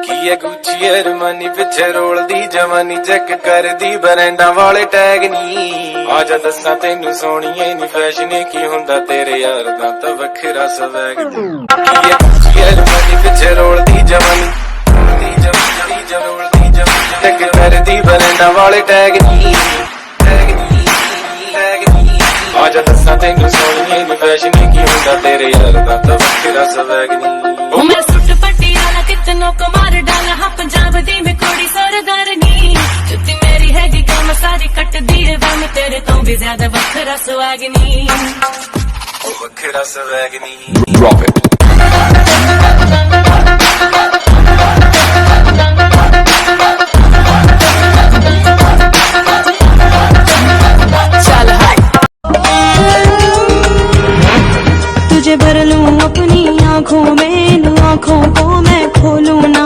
ਕੀ ਹੈ ਗੁੱਚੀ ਅਰਮਾਨੀ ਪਿੱਛੇ ਰੋਲਦੀ ਜਵਾਨੀ ਚੈੱਕ ਕਰਦੀ ਬਰੈਂਡਾਂ ਵਾਲੇ ਟੈਗ ਨੀ ਆ ਜਾ ਦੱਸਾਂ ਤੈਨੂੰ ਸੋਹਣੀਏ ਨੀ ਫੈਸ਼ਨ ਕੀ ਹੁੰਦਾ ਤੇਰੇ ਯਾਰ ਦਾ ਤਾਂ ਵੱਖਰਾ ਸਵੈਗ ਕੀ ਹੈ ਗੁੱਚੀ ਅਰਮਾਨੀ ਪਿੱਛੇ ਰੋਲਦੀ ਜਵਾਨੀ ਚੈੱਕ ਕਰਦੀ ਬਰੈਂਡਾਂ ਵਾਲੇ ਟੈਗ ਨੀ ਆ ਜਾ ਦੱਸਾਂ ਤੈਨੂੰ ਸੋਹਣੀਏ ਨੀ ਫੈਸ਼ਨ ਕੀ ਹੁੰਦਾ ਤੇਰੇ ਯਾਰ ਦਾ ਤਾਂ ਵੱਖਰਾ ਸਵੈਗ ਨੀ ਮੈਂ ਸੁੱਟ ਪਟਿਆਲਾ ਕਿਤਨੋਂ ਕੋ ਮਾਰ ਡਾਲਾ ਹਾਂ ਪੰਜਾਬ ਦੀ ਮੈਂ ਕੋੜੀ ਸਰਦਾਰਨੀ ਜੁੱਤੀ ਮੇਰੀ ਹੈਗੀ ਕੰਮ ਸਾਰੀ ਕੱਟਦੀ ਏ ਮੈਂ ਤੇਰੇ ਤੋਂ ਵੀ ਜ਼ਿਆਦਾ ਵੱਖਰਾ ਸਵੈਗਨੀ ਉਹ ਵੱਖਰਾ ਸਵੈਗਨੀ Drop it. तुझे भर लूं अपनी आँखों में, इन आँखों को मैं खोलूं ना,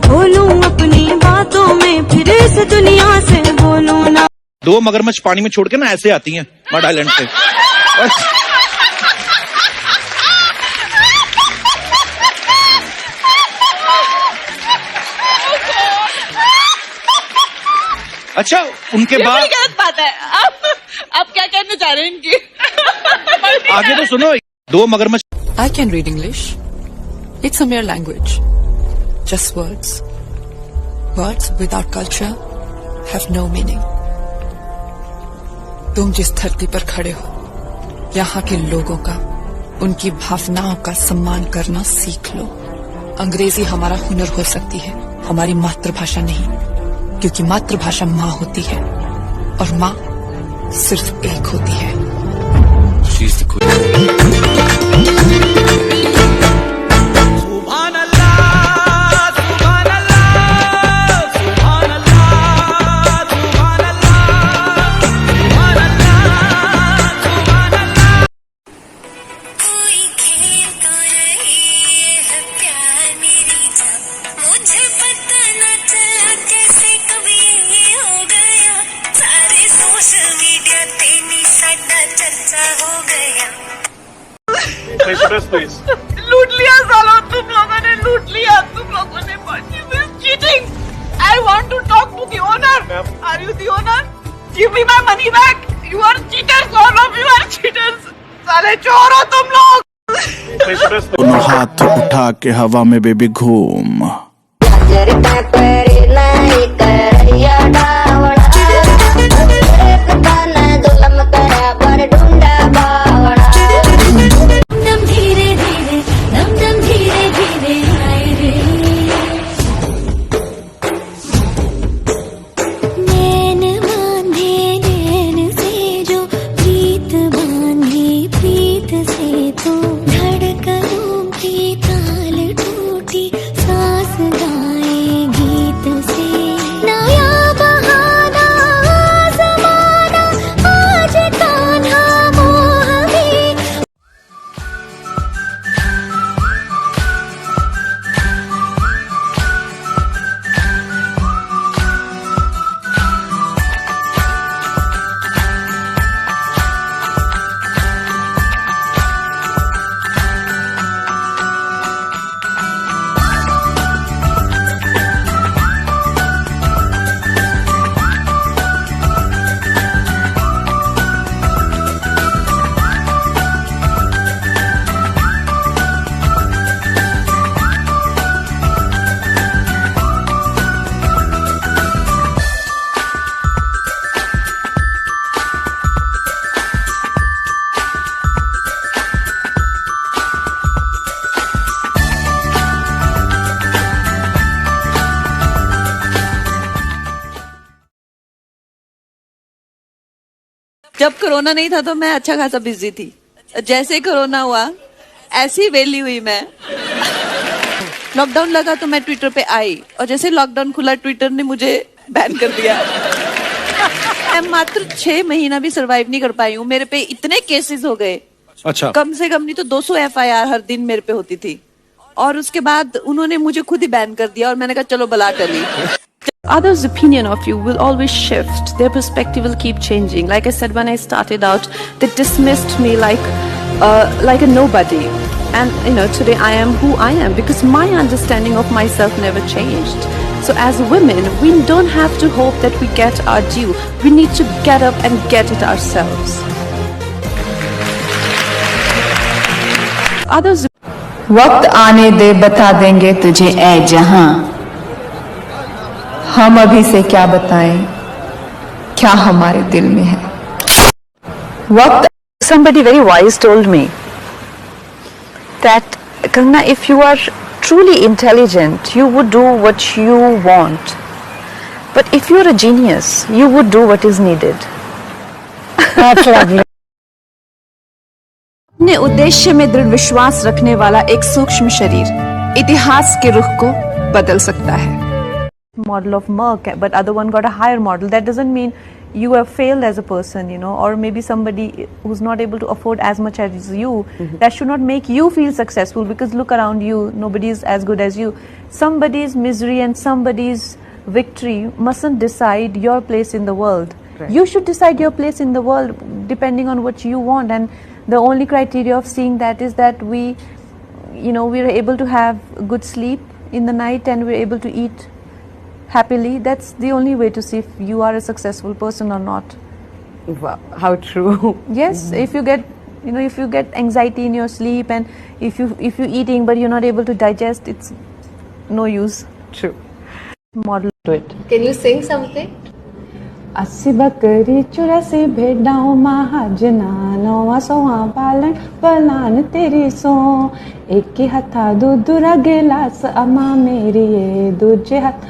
खोलूं अपनी बातों में, फिर इस दुनिया से बोलूं ना। दो मगरमच्छ पानी में छोड़ के ना ऐसे आती हैं मड आइलैंड से। अच्छा उनके बाद गलत बात है। आप क्या कहना चाह रहे हैं इनकी? आगे तो सुनो। दो मगरमच्छ I can read English. It's a mere language. Just words. Words without culture have no meaning. तुम जिस धरती पर खड़े हो, यहाँ के लोगों का, उनकी भावनाओं का सम्मान करना सीख लो। अंग्रेजी हमारा हुनर हो सकती है, हमारी मातृभाषा नहीं, क्योंकि मातृभाषा माँ होती है और माँ सिर्फ एक होती है। She's the queen. लूट लिया सालो, तुम लोगों ने लूट लिया, तुम लोगों ने cheating. I want to talk to the owner. Are you the owner? Give me my money back. You are cheaters, all of you are cheaters. साले चोर हो तुम लोग। दोनों हाथ उठा के हवा में बेबी घूम। जब कोरोना नहीं था तो मैं अच्छा खासा बिजी थी, जैसे कोरोना हुआ ऐसी वेली हुई मैं। लॉकडाउन लगा तो मैं ट्विटर पे आई और जैसे लॉकडाउन खुला ट्विटर ने मुझे बैन कर दिया। मैं मात्र 6 महीना भी सरवाइव नहीं कर पाई हूँ, मेरे पे इतने केसेस हो गए। अच्छा कम से कम नहीं तो 200 FIR हर दिन मेरे पे होती थी और उसके बाद उन्होंने मुझे खुद ही बैन कर दिया और मैंने कहा चलो बला टली। Others' opinion of you will always shift. Their perspective will keep changing. Like I said when I started out, they dismissed me like a nobody. And today I am who I am because my understanding of myself never changed. So as women, we don't have to hope that we get our due. We need to get up and get it ourselves. Others. वक्त आने दे बता देंगे तुझे ऐ जहां, हम अभी से क्या बताएं क्या हमारे दिल में है। वक्त Somebody very wise told me that, Kangna, if you are truly intelligent, you would do what you want. But if you are a genius, you would do what is needed. That's lovely. अपने उद्देश्य में दृढ़ विश्वास रखने वाला एक सूक्ष्म शरीर इतिहास के रुख को बदल सकता है। Model of Merck, but other one got a higher model. That doesn't mean you have failed as a person, or maybe somebody who's not able to afford as much as you. That should not make you feel successful, because look around you, nobody is as good as you. Somebody's misery and somebody's victory mustn't decide your place in the world. Right. You should decide your place in the world depending on what you want, and the only criteria of seeing that is that we are able to have good sleep in the night and we're able to eat happily. That's the only way to see if you are a successful person or not. Wow, how true. Yes, if you get if you get anxiety in your sleep, and if you're eating but you're not able to digest, it's no use. True. Model to it. Can you sing something? 80 बकरी 84 भेड़ाओं महाजना 900 पालन पलान तेरी सो एक ही हथा दूरा गिलास अमा मेरी ये दूजे हाथ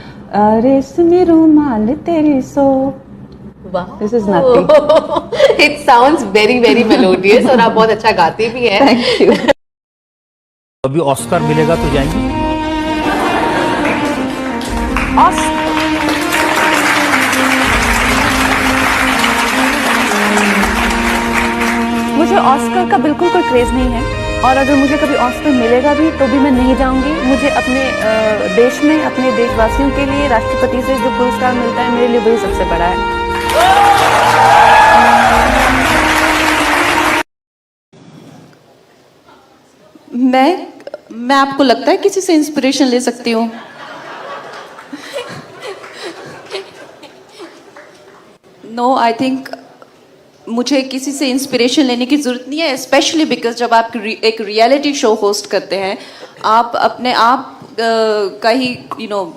रेस में रुमाल तेरी सो। Wow. This is nothing. It sounds very very melodious और आप बहुत अच्छा गाती भी हैं। Thank you. अभी ऑस्कर मिलेगा तो जाएंगे। मुझे ऑस्कर का बिल्कुल कोई क्रेज नहीं है, और अगर मुझे कभी ऑस्कर मिलेगा भी तो भी मैं नहीं जाऊंगी। मुझे अपने देश में अपने देशवासियों के लिए राष्ट्रपति से जो पुरस्कार मिलता है, मेरे लिए वही सबसे बड़ा है। मैं आपको लगता है किसी से इंस्पिरेशन ले सकती हूँ? नो, आई थिंक मुझे किसी से इंस्पिरेशन लेने की जरूरत नहीं है, स्पेशली बिकॉज जब आप एक रियलिटी शो होस्ट करते हैं, आप अपने आप का ही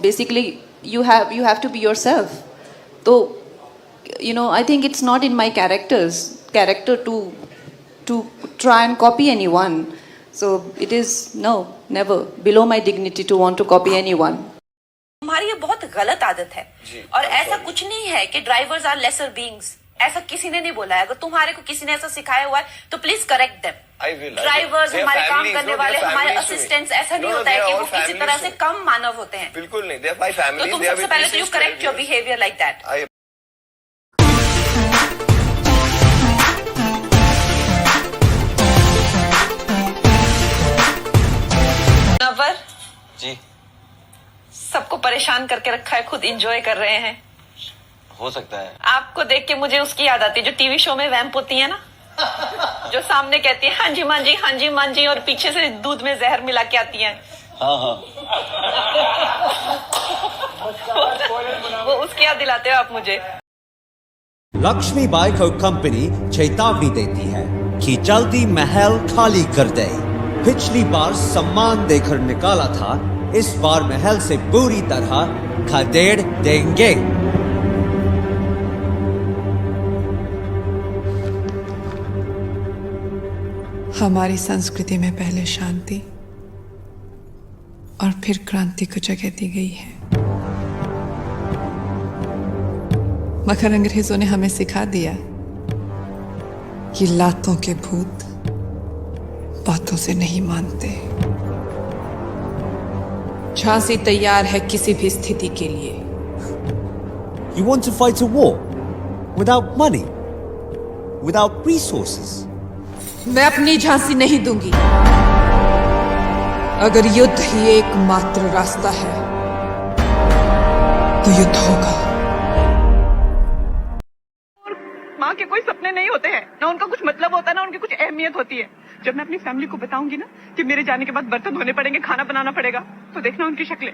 basically you have to be yourself. तो I think it's not in my character to try and copy anyone, so it is never below my dignity to want to copy anyone. हमारी ये बहुत गलत आदत है, और ऐसा कुछ नहीं है कि ड्राइवर्स आर लेसर बीइंग्स, ऐसा किसी ने नहीं बोला है। अगर तुम्हारे को किसी ने ऐसा सिखाया हुआ है तो प्लीज करेक्ट देम। ड्राइवर्स, हमारे काम करने वाले, हमारे असिस्टेंट्स, ऐसा नहीं होता है कि वो किसी तरह से कम मानव होते हैं। बिल्कुल नहीं, they are my family. तो तुम सबसे पहले तो you correct your behaviour like that. नवर जी, सबको परेशान करके रखा है, खुद एंजॉय कर रहे हैं। हो सकता है। आपको देख के मुझे उसकी याद आती है जो टीवी शो में वैम्प होती है ना, जो सामने कहती है हाँ जी मां जी, हाँ जी मां जी, और पीछे से दूध में जहर मिला के आती हैं। हाँ हाँ। वो उसकी याद दिलाते हो आप मुझे। लक्ष्मीबाई को कंपनी चेतावनी देती है कि जल्दी महल खाली कर दे। पिछली बार सम्मान देकर निकाला था, इस बार महल से बुरी तरह खदेड़ देंगे। हमारी संस्कृति में पहले शांति और फिर क्रांति को जगह दी गई है, मगर अंग्रेजों ने हमें सिखा दिया कि लातों के भूत बातों से नहीं मानते। झांसी तैयार है किसी भी स्थिति के लिए। You want to fight a war without money, without resources? मैं अपनी झांसी नहीं दूंगी। अगर युद्ध ही एकमात्र रास्ता है तो युद्ध होगा। माँ के कोई सपने नहीं होते हैं, ना उनका कुछ मतलब होता है, ना उनकी कुछ अहमियत होती है। जब मैं अपनी फैमिली को बताऊंगी ना कि मेरे जाने के बाद बर्तन धोने पड़ेंगे, खाना बनाना पड़ेगा, तो देखना उनकी शक्लें।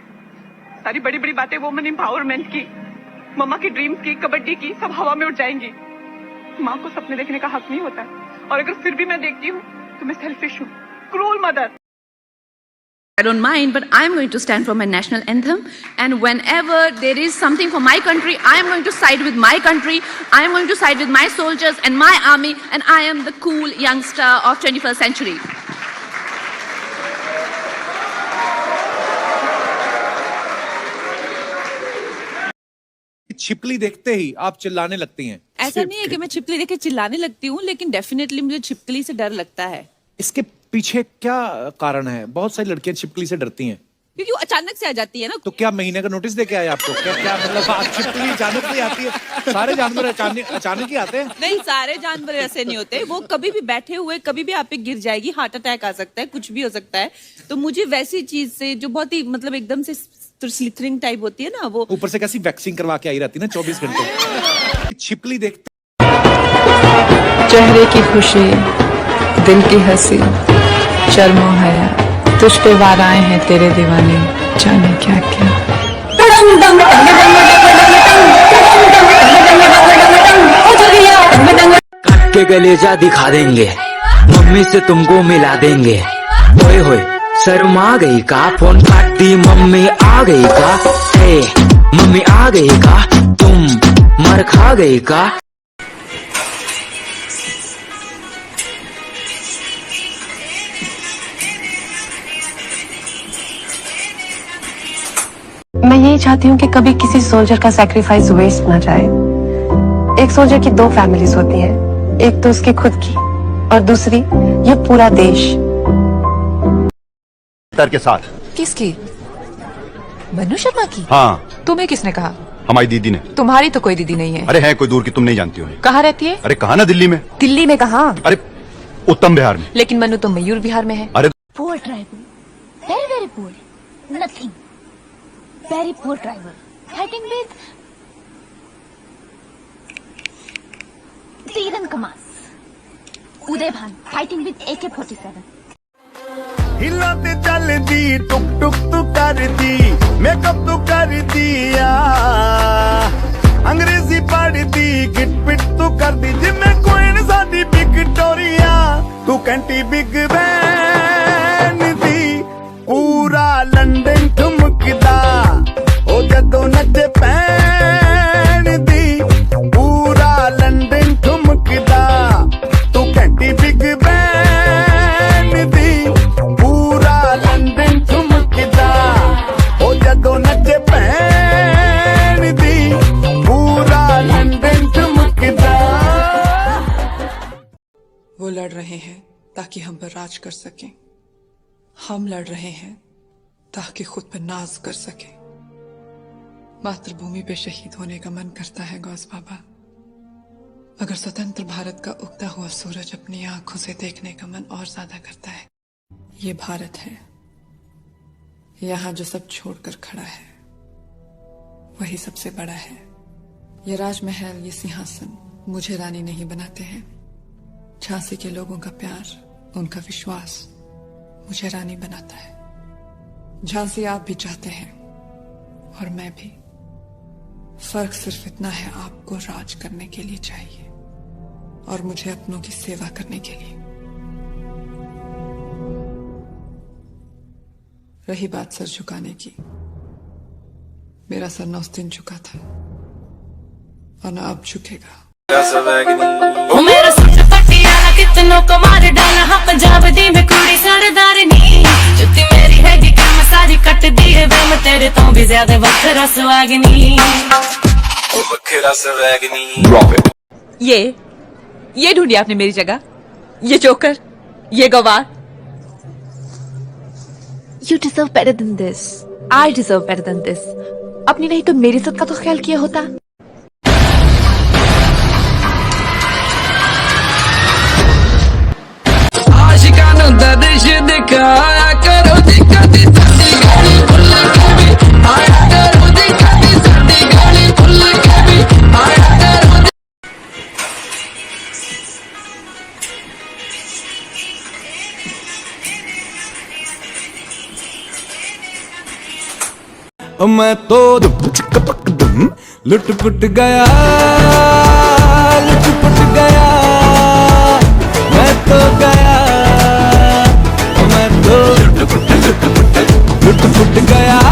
सारी बड़ी बड़ी बातें वुमेन एम्पावरमेंट की, मम्मा की ड्रीम्स की, कबड्डी की, सब हवा में उड़ जाएंगी। माँ को सपने देखने का हक नहीं होता है, और अगर फिर भी मैं देखती हूँ तो मैं सेल्फिश हूँ, cruel mother. I don't mind, but I'm going to stand for my national anthem. And whenever there is something for my country, I am going to side with my country. I am going to side with my soldiers and my army. And I am the cool youngster of 21st century. छिपली देखते ही आप चिल्लाने लगती हैं। ऐसा नहीं है कि मैं छिपकली देख के चिल्लाने लगती हूँ, लेकिन डेफिनेटली मुझे छिपकली से डर लगता है। इसके पीछे क्या कारण है? बहुत सारी लड़कियां छिपकली से डरती हैं क्योंकि वो अचानक से आ जाती है ना। तो क्या महीने का नोटिस दे के आए आपको? क्या मतलब आप छिपकली अचानक से आती है? सारे जानवर अचानक ही आते हैं? नहीं, सारे जानवर ऐसे नहीं होते। वो कभी भी बैठे हुए कभी भी आप पे गिर जाएगी, हार्ट अटैक आ सकता है, कुछ भी हो सकता है। तो मुझे वैसी चीज से जो बहुत ही मतलब एकदम से स्लिथरिंग टाइप होती है ना, वो ऊपर से कैसी वैक्सीन करवा के आई रहती है ना 24 घंटे। छिपकली देखते चेहरे की खुशी, दिल की हंसी, शर्मो हया, तुझ पे वार आए हैं तेरे दीवाने, जाने क्या क्या। काट के कलेजा दिखा देंगे, मम्मी से तुमको मिला देंगे। ओए होए शर्मा गई का, फोन काट दी मम्मी आ गई का। हे मम्मी आ गई का, तुम मर खा गई का। मैं यही चाहती हूँ कि कभी किसी सोल्जर का सैक्रिफाइस वेस्ट ना जाए। एक सोल्जर की दो फैमिलीज होती हैं, एक तो उसकी खुद की और दूसरी ये पूरा देश। के साथ किसकी? मनु शर्मा की? हाँ। तुम्हें किसने कहा? हमारी दीदी ने। तुम्हारी तो कोई दीदी नहीं है। अरे है कोई दूर की, तुम नहीं जानती हो। कहाँ रहती है? अरे कहा ना दिल्ली में। दिल्ली में कहाँ? अरे उत्तम बिहार में। लेकिन मनु तो मयूर बिहार में है। अरे Poor driver. Very, very poor. Nothing. Very poor driver. Fighting with Dhiran Kamas. Uday Bhan. Fighting with AK-47. हिला ते चलदी टुक टुक तू करदी, मेकअप तू कर दिया, अंग्रेजी पढ़दी, गिट पिट तू करदी, जिम्मे क्वीन साडी विक्टोरिया। तू कैंटी बिग बैन दी, पूरा लंदन ठुमकदा, ओ जदों नचे पैन दी, पूरा लंदन ठुमकदा। तू कैंटी बिग बैन दी, पूरा लंदन ठुमकदा, ओ जदों नचे पैन दी, पूरा लंदन ठुमकदा। वो लड़ रहे हैं ताकि हम पर राज कर सकें, हम लड़ रहे हैं ताकि खुद पर नाज कर सकें। मातृभूमि पे शहीद होने का मन करता है गौस बाबा, मगर स्वतंत्र भारत का उगता हुआ सूरज अपनी आंखों से देखने का मन और ज्यादा करता है। ये भारत है, यहाँ जो सब छोड़कर खड़ा है वही सबसे बड़ा है। ये राजमहल, ये सिंहासन मुझे रानी नहीं बनाते हैं। झांसी के लोगों का प्यार, उनका विश्वास मुझे रानी बनाता है। झांसी आप भी चाहते हैं और मैं भी। फर्क सिर्फ इतना है, आपको राज करने के लिए चाहिए और मुझे अपनों की सेवा करने के लिए। रही बात सर झुकाने की, मेरा सर न उस दिन झुका था और न अब झुकेगा। ओ मेरा सुट पटियाला कितनों को मार डाला, हाँ पंजाब दी मैं कुड़ी सरदारनी। जुत्ती मेरी हैगी काम सारी कट दी है वे, मैं तेरे तो भी ज्यादा वखरा सुहागनी। ओ वखरा सुहागनी। ये ढूंढी आपने मेरी जगह, ये जोकर, ये गवार। You deserve better than this. I deserve better than this. अपनी नहीं तो मेरी इज्जत का तो ख्याल किया होता। आशिकानों दर्श दिखाया करो, दिक्कत साडी गाड़ी खुल के भी आया करो, दिक्कत साडी गाड़ी खुल के भी आया करो। ओ मैं तो लुट पुट गया, लुट पुट गया, मैं तो गया, मैं तो लुट पुट गया, लुट पुट गया।